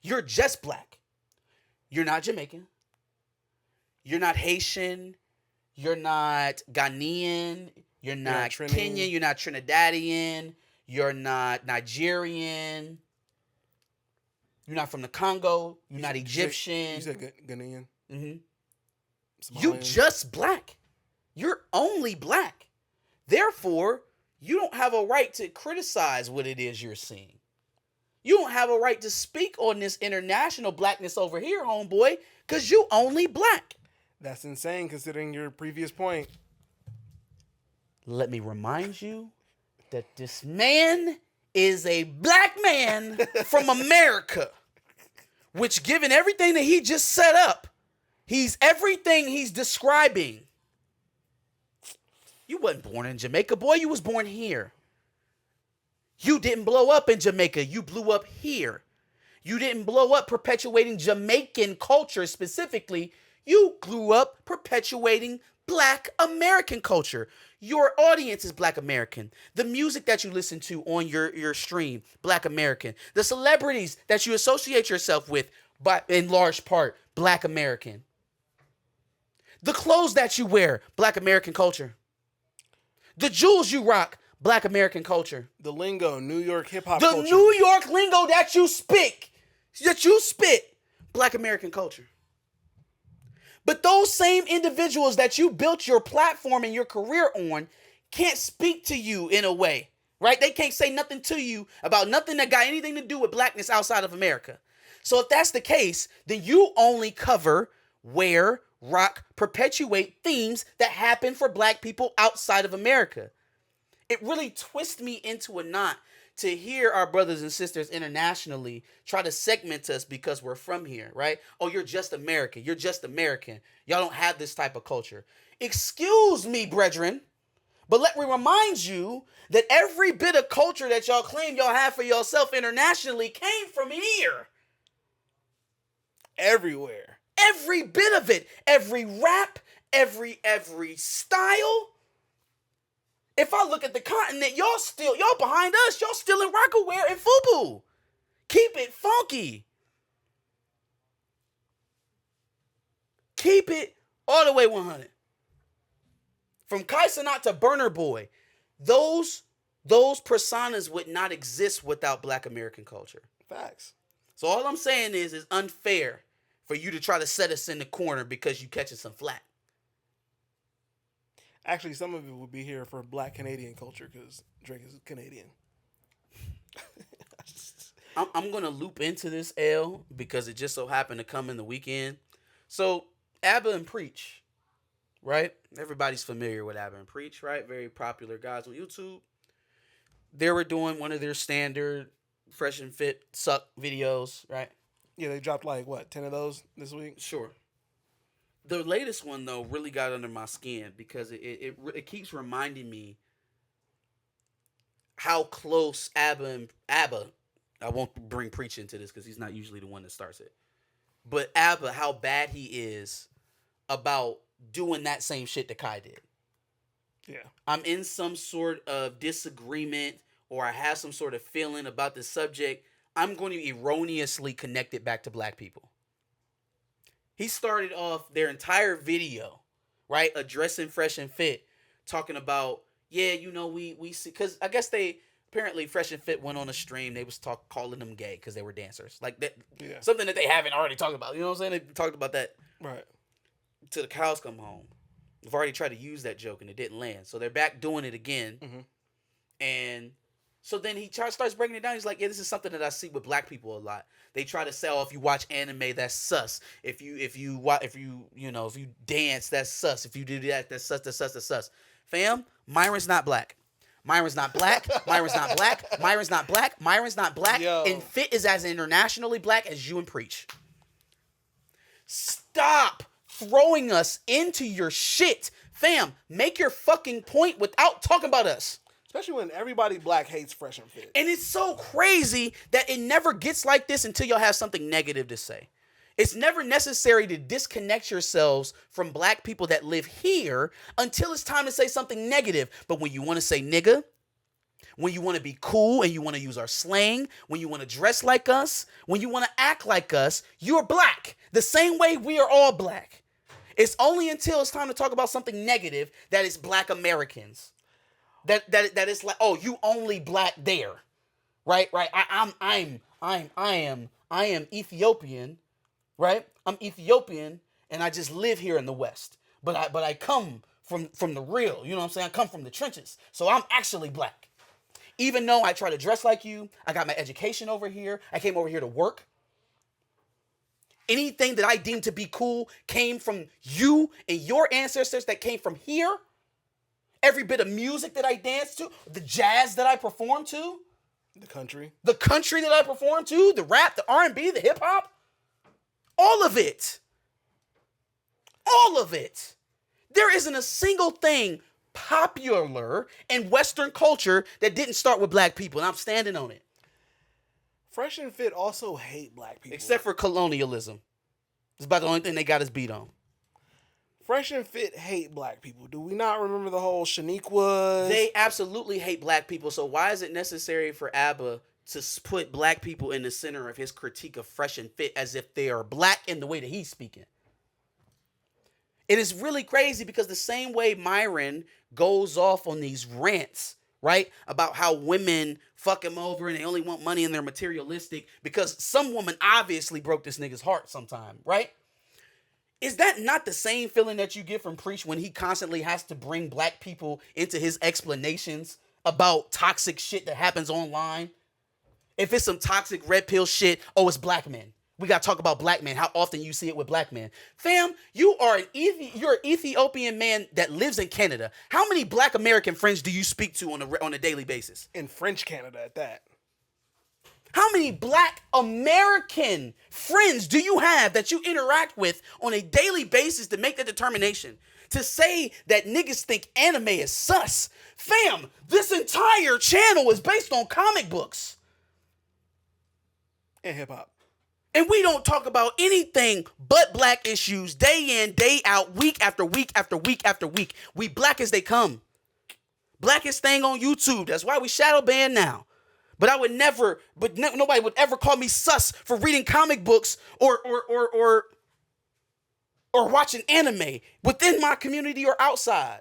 You're just black. You're not Jamaican. You're not Haitian. You're not Ghanaian. You're not Kenyan. You're not Trinidadian. You're not Nigerian. You're not from the Congo. You're not Egyptian. You said Ghanaian? Mm-hmm. You just black. You're only black. Therefore, you don't have a right to criticize what it is you're seeing. You don't have a right to speak on this international blackness over here, homeboy, because you only black. That's insane considering your previous point. Let me remind you that this man is a black man from America, which, given everything that he just set up, he's everything he's describing. You wasn't born in Jamaica, boy. You was born here. You didn't blow up in Jamaica. You blew up here. You didn't blow up perpetuating Jamaican culture specifically. You grew up perpetuating black American culture. Your audience is black American. The music that you listen to on your stream, black American. The celebrities that you associate yourself with, but in large part, black American. The clothes that you wear, black American culture. The jewels you rock, black American culture. The lingo, New York hip hop culture. culture. The New York lingo that you spit, black American culture. But those same individuals that you built your platform and your career on can't speak to you in a way, right? They can't say nothing to you about nothing that got anything to do with blackness outside of America. So if that's the case, then you only cover wear, rock, perpetuate themes that happen for black people outside of America. It really twists me into a knot to hear our brothers and sisters internationally try to segment us because we're from here, right? Oh, you're just American. You're just American. Y'all don't have this type of culture. Excuse me, brethren, but let me remind you that every bit of culture that y'all claim y'all have for yourself internationally came from here. Everywhere. Every bit of it. Every rap, every style. If I look at the continent, y'all behind us. Y'all still in Rockaware and FUBU. Keep it funky. Keep it all the way 100. From Kai Cenat to Burner Boy, those personas would not exist without Black American culture. Facts. So all I'm saying is it's unfair for you to try to set us in the corner because you catching some flack. Actually, some of it would be here for Black Canadian culture because Drake is Canadian. I'm going to loop into this, L, because it just so happened to come in the weekend. So, Abba and Preach, right? Everybody's familiar with Abba and Preach, right? Very popular guys on YouTube. They were doing one of their standard Fresh and Fit suck videos, right? Yeah, they dropped 10 of those this week? Sure. The latest one, though, really got under my skin because it keeps reminding me how close Abba, I won't bring Preach into this because he's not usually the one that starts it, but Abba, how bad he is about doing that same shit that Kai did. Yeah. I'm in some sort of disagreement or I have some sort of feeling about the subject, I'm going to erroneously connect it back to black people. He started off their entire video, right, addressing Fresh and Fit, talking about, we see, because I guess apparently Fresh and Fit went on a stream, they was calling them gay because they were dancers. Like that, something that they haven't already talked about. You know what I'm saying? They talked about that right till the cows come home. They've already tried to use that joke and it didn't land. So they're back doing it again. Mm-hmm. And so then he starts breaking it down. He's like, this is something that I see with black people a lot. They try to say, if you watch anime, that's sus. If you dance, that's sus. If you do that, that's sus, that's sus, that's sus. Fam, Myron's not black. Myron's not black. Myron's not black. Myron's not black. Myron's not black. Yo. And Fit is as internationally black as you and Preach. Stop throwing us into your shit. Fam, make your fucking point without talking about us. Especially when everybody black hates Fresh and Fit. And it's so crazy that it never gets like this until y'all have something negative to say. It's never necessary to disconnect yourselves from black people that live here until it's time to say something negative. But when you want to say nigga, when you want to be cool and you want to use our slang, when you want to dress like us, when you want to act like us, you're black. The same way we are all black. It's only until it's time to talk about something negative that it's black Americans. That it's like, you only black there. Right? I am Ethiopian. Right? I'm Ethiopian and I just live here in the West. But I come from the real, you know what I'm saying? I come from the trenches. So I'm actually black. Even though I try to dress like you, I got my education over here. I came over here to work. Anything that I deem to be cool came from you and your ancestors that came from here. Every bit of music that I dance to, the jazz that I perform to. The country that I perform to, the rap, the R&B, the hip hop. All of it. All of it. There isn't a single thing popular in Western culture that didn't start with black people, and I'm standing on it. Fresh and Fit also hate black people. Except for colonialism. It's about the only thing they got us beat on. Fresh and Fit hate black people. Do we not remember the whole Shaniquas? They absolutely hate black people, so why is it necessary for ABBA to put black people in the center of his critique of Fresh and Fit as if they are black in the way that he's speaking? It is really crazy because the same way Myron goes off on these rants, right, about how women fuck him over and they only want money and they're materialistic because some woman obviously broke this nigga's heart sometime, right? Is that not the same feeling that you get from Preach when he constantly has to bring black people into his explanations about toxic shit that happens online? If it's some toxic red pill shit, it's black men. We got to talk about black men, how often you see it with black men. Fam, you're an Ethiopian man that lives in Canada. How many black American friends do you speak to on a daily basis? In French Canada at that. How many black American friends do you have that you interact with on a daily basis to make the determination? To say that niggas think anime is sus. Fam, this entire channel is based on comic books. And hip-hop. And we don't talk about anything but black issues day in, day out, week after week after week after week. We black as they come. Blackest thing on YouTube. That's why we shadow ban now. But I would never, nobody would ever call me sus for reading comic books or watching anime within my community or outside.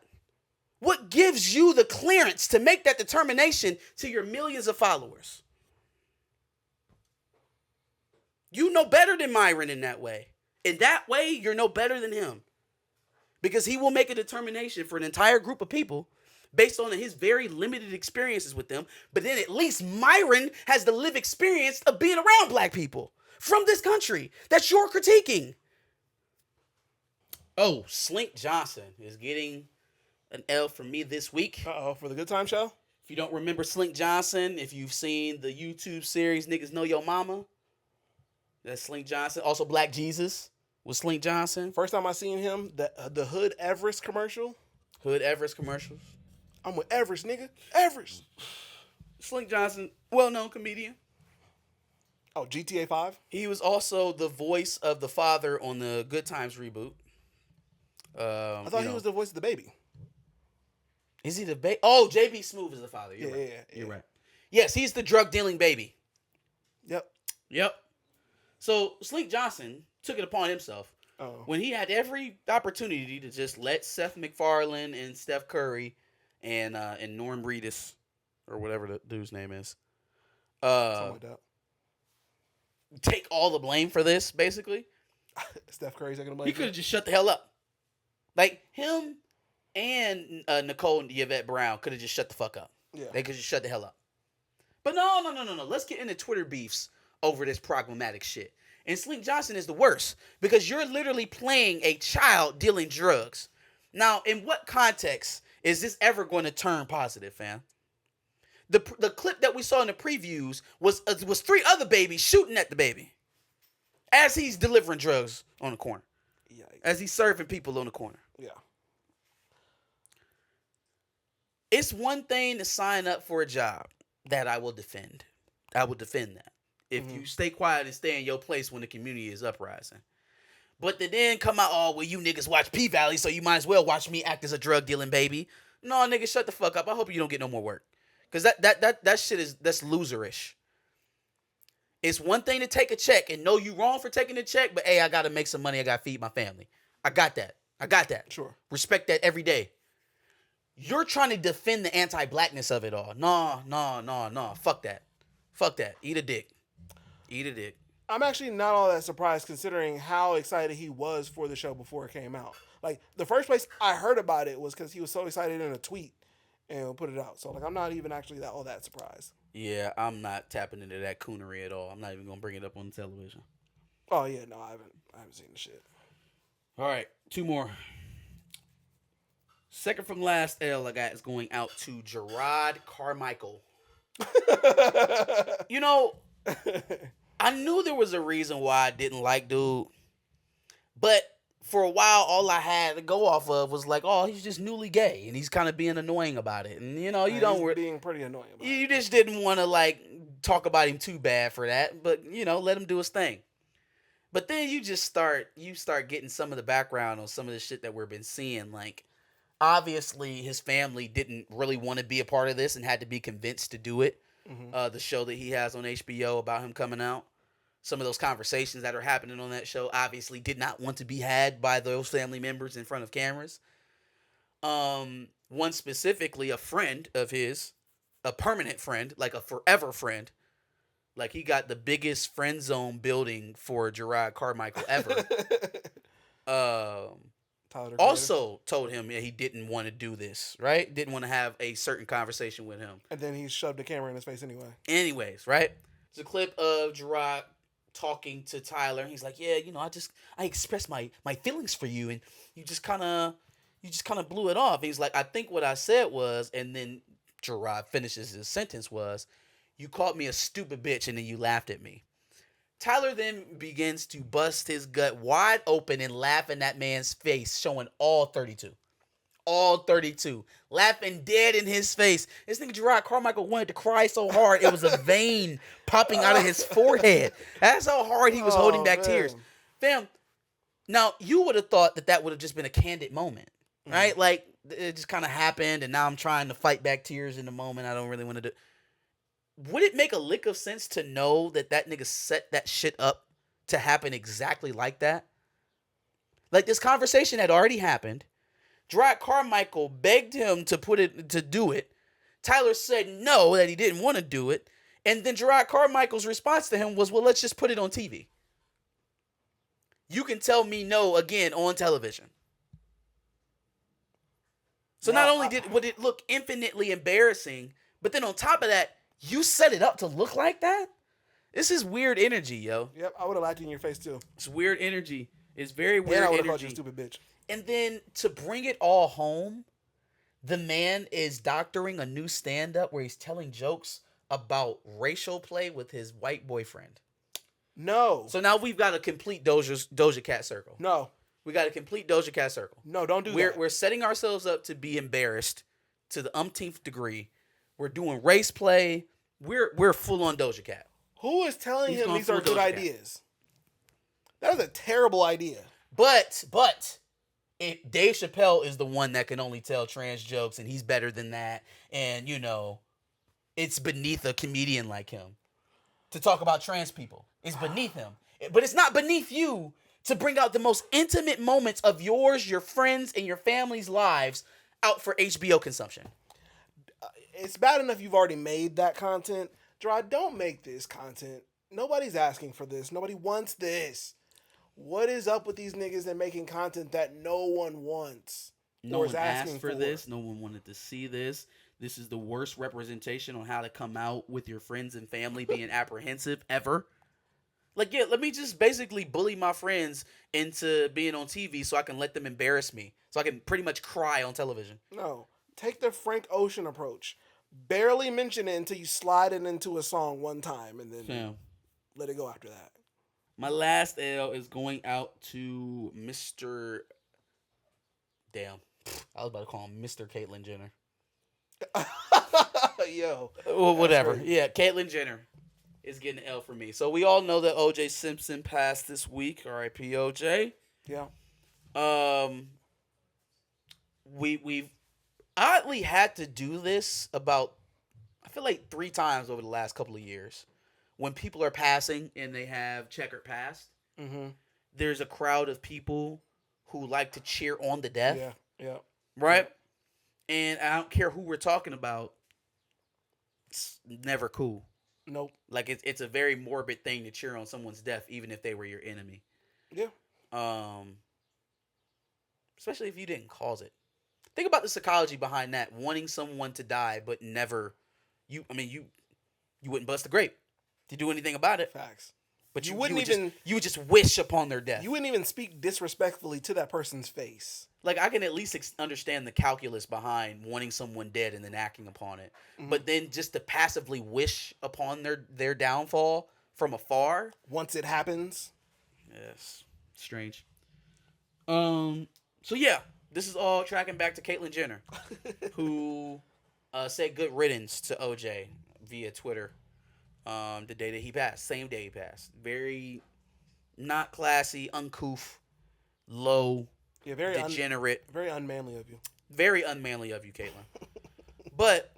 What gives you the clearance to make that determination to your millions of followers? You know better than Myron in that way. In that way, you're no better than him. Because he will make a determination for an entire group of people based on his very limited experiences with them. But then at least Myron has the lived experience of being around black people from this country that you're critiquing. Oh, Slink Johnson is getting an L from me this week. Uh-oh, for the Good Time Show? If you don't remember Slink Johnson, if you've seen the YouTube series Niggas Know Your Mama, that's Slink Johnson. Also Black Jesus was Slink Johnson. First time I seen him, the Hood Everest commercial. Hood Everest commercials. I'm with Everest, nigga. Everest. Slink Johnson, well-known comedian. Oh, GTA 5? He was also the voice of the father on the Good Times reboot. I thought he was the voice of the baby. Is he the baby? Oh, JB Smoove is the father. You're right. You're right. Yes, he's the drug-dealing baby. Yep. So Slink Johnson took it upon himself when he had every opportunity to just let Seth MacFarlane and Steph Curry and Norm Reedus, or whatever the dude's name is, Something like that. take all the blame for this, basically. Steph Curry's taking the blame. He could have just shut the hell up. Like, him and Nicole and Yvette Brown could have just shut the fuck up. Yeah. They could just shut the hell up. But no. Let's get into Twitter beefs over this problematic shit. And Slink Johnson is the worst because you're literally playing a child dealing drugs. Now, in what context is this ever going to turn positive, fam? The clip that we saw in the previews was 3 other babies shooting at the baby as he's delivering drugs on the corner. Yikes. As he's serving people on the corner. Yeah. It's one thing to sign up for a job that I will defend. I will defend that. If you stay quiet and stay in your place when the community is uprising. But to then come out, oh, well, you niggas watch P-Valley, so you might as well watch me act as a drug dealing baby. No, nigga, shut the fuck up. I hope you don't get no more work. Because that shit that's loserish. It's one thing to take a check and know you wrong for taking a check, but hey, I gotta make some money, I gotta feed my family. I got that. Sure. Respect that every day. You're trying to defend the anti-blackness of it all. No. Fuck that. Eat a dick. I'm actually not all that surprised considering how excited he was for the show before it came out. Like, the first place I heard about it was because he was so excited in a tweet and put it out. So, like, I'm not even actually all that surprised. Yeah, I'm not tapping into that coonery at all. I'm not even going to bring it up on the television. Oh, yeah, no, I haven't seen the shit. All right, 2 more. Second from last L I got is going out to Gerard Carmichael. You know, I knew there was a reason why I didn't like dude, but for a while, all I had to go off of was like, oh, he's just newly gay, and he's kind of being annoying about it. And, you know, He's being pretty annoying about it. You just didn't want to, like, talk about him too bad for that, but, you know, let him do his thing. But then you start getting some of the background on some of the shit that we've been seeing. Like, obviously, his family didn't really want to be a part of this and had to be convinced to do it. The show that he has on HBO about him coming out. Some of those conversations that are happening on that show obviously did not want to be had by those family members in front of cameras. One specifically, a friend of his, a permanent friend, like a forever friend. Like, he got the biggest friend zone building for Gerard Carmichael ever. Also told him he didn't want to do this, right? Didn't want to have a certain conversation with him. And then he shoved the camera in his face anyway. Anyways, right? It's a clip of Gerard talking to Tyler. He's like, yeah, I expressed my feelings for you, and you just kind of blew it off. He's like, I think what I said was, and then Gerard finishes his sentence was, you called me a stupid bitch and then you laughed at me. Tyler then begins to bust his gut wide open and laugh in that man's face, showing all 32. All 32. Laughing dead in his face. This nigga Gerard Carmichael wanted to cry so hard, it was a vein popping out of his forehead. That's how hard he was holding back tears. Fam, now you would have thought that would have just been a candid moment, right? Like, it just kind of happened, and now I'm trying to fight back tears in the moment. I don't really want to do. Would it make a lick of sense to know that nigga set that shit up to happen exactly like that? Like, this conversation had already happened. Gerard Carmichael begged him to do it. Tyler said no, that he didn't want to do it. And then Gerard Carmichael's response to him was, well, let's just put it on TV. You can tell me no again on television. So not only would it look infinitely embarrassing, but then on top of that, you set it up to look like that? This is weird energy, yo. Yep, I would have laughed in your face too. It's weird energy. It's very weird energy. I would have called you a stupid bitch. And then to bring it all home, the man is doctoring a new stand-up where he's telling jokes about racial play with his white boyfriend. No. So now we've got a complete Doja Cat circle. No. We got a complete Doja Cat circle. No, don't do that. We're setting ourselves up to be embarrassed to the umpteenth degree. We're doing race play. We're full on Doja Cat. Who is telling him these are Doja good Cat. ideas? That is a terrible idea. But Dave Chappelle is the one that can only tell trans jokes, and he's better than that. And, it's beneath a comedian like him to talk about trans people. It's beneath him. But it's not beneath you to bring out the most intimate moments of yours, your friends, and your family's lives out for HBO consumption. It's bad enough you've already made that content. Gerard, don't make this content. Nobody's asking for this. Nobody wants this. What is up with these niggas that making content that no one wants? No one asked for this. No one wanted to see this. This is the worst representation on how to come out with your friends and family being apprehensive ever. Like, yeah, let me just basically bully my friends into being on TV so I can let them embarrass me. So I can pretty much cry on television. No. Take the Frank Ocean approach. Barely mention it until you slide it into a song one time and then let it go after that. My last L is going out to Mr. Damn. I was about to call him Mr. Caitlyn Jenner. Yo. Well, whatever. Yeah, Caitlyn Jenner is getting an L for me. So we all know that O.J. Simpson passed this week. R.I.P. O.J. Yeah. We've oddly had to do this about, I feel like 3 times over the last couple of years. When people are passing and they have checkered past, there's a crowd of people who like to cheer on the death. Yeah. Right? And I don't care who we're talking about. It's never cool. Nope. Like, it's a very morbid thing to cheer on someone's death, even if they were your enemy. Yeah. Especially if you didn't cause it. Think about the psychology behind that. Wanting someone to die, but never... You wouldn't bust a grape to do anything about it. Facts. But you would just wish upon their death. You wouldn't even speak disrespectfully to that person's face. Like, I can at least understand the calculus behind wanting someone dead and then acting upon it. Mm-hmm. But then just to passively wish upon their downfall from afar. Once it happens. Yes. Strange. So yeah, this is all tracking back to Caitlyn Jenner, who said good riddance to OJ via Twitter the day that he passed. Same day he passed. Very not classy, uncouth, low, very degenerate. Very unmanly of you. Very unmanly of you, Caitlyn. But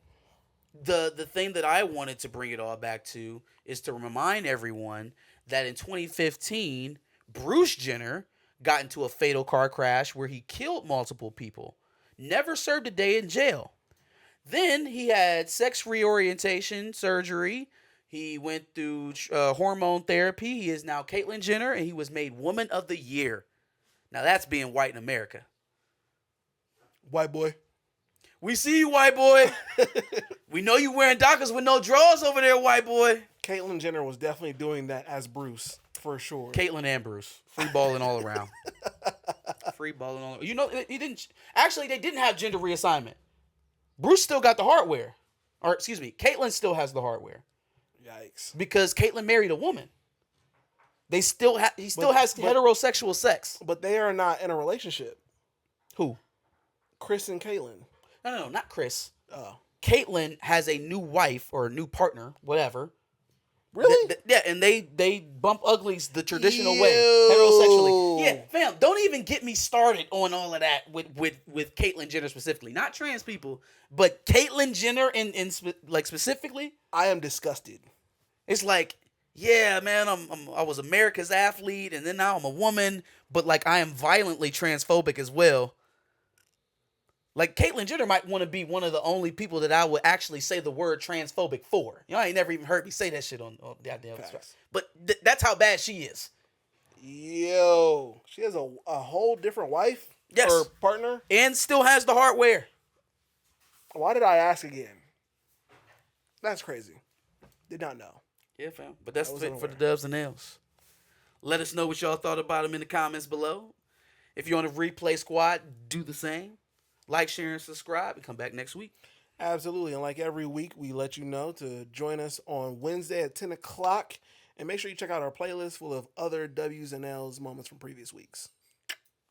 the thing that I wanted to bring it all back to is to remind everyone that in 2015, Bruce Jenner got into a fatal car crash where he killed multiple people. Never served a day in jail. Then he had sex reorientation surgery. He went through hormone therapy. He is now Caitlyn Jenner, and he was made Woman of the Year. Now that's being white in America. White boy. We see you, white boy. We know you wearing Dockers with no drawers over there, white boy. Caitlyn Jenner was definitely doing that as Bruce. for sure. Caitlyn and Bruce. Free balling all around. Free balling all around. You know, he didn't. Actually, they didn't have gender reassignment. Bruce still got the hardware. Or, excuse me, Caitlyn still has the hardware. Yikes. Because Caitlyn married a woman. He still has heterosexual sex. But they are not in a relationship. Who? Chris and Caitlyn. No, not Chris. Oh. Caitlyn has a new wife or a new partner, whatever. Really? Yeah, and they bump uglies the traditional way, heterosexually. Yeah, fam, don't even get me started on all of that with Caitlyn Jenner specifically. Not trans people, but Caitlyn Jenner in like specifically. I am disgusted. It's like, yeah, man, I was America's athlete, and then now I'm a woman, but like I am violently transphobic as well. Like, Caitlyn Jenner might want to be one of the only people that I would actually say the word transphobic for. You know, I ain't never even heard me say that shit on goddamn. But that's how bad she is. Yo, she has a whole different wife? Yes. Or partner? And still has the hardware. Why did I ask again? That's crazy. Did not know. Yeah, fam. But that's it for the Dubs and Nails. Let us know what y'all thought about them in the comments below. If you're on the replay squad, do the same. Like, share, and subscribe, and come back next week. Absolutely. And like every week, we let you know to join us on Wednesday at 10 o'clock. And make sure you check out our playlist full of other W's and L's moments from previous weeks.